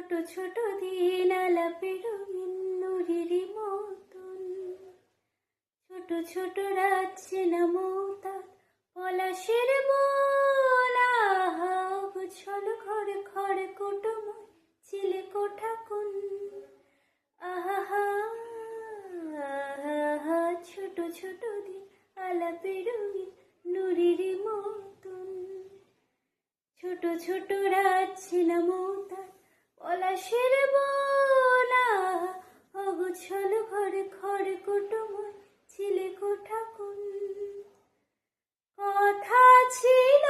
ছোট ছোট দিন আলাপের নুরির মতন, ছোট ছোট রাত চেনা মৌতাত পলাশের বোনা, ছল ঘরে ঘরে কুটুময় চিলে কোঠা কোন, আহা আহা ছোট ছোট দিন আলাপের নুরির মতন, ছোট ছোট রাত ছিল মৌতার পলাশের বোনা, অগুছল ঘরে ঘরে কুটুময় ছিলে কোঠা কোন, কথা ছিল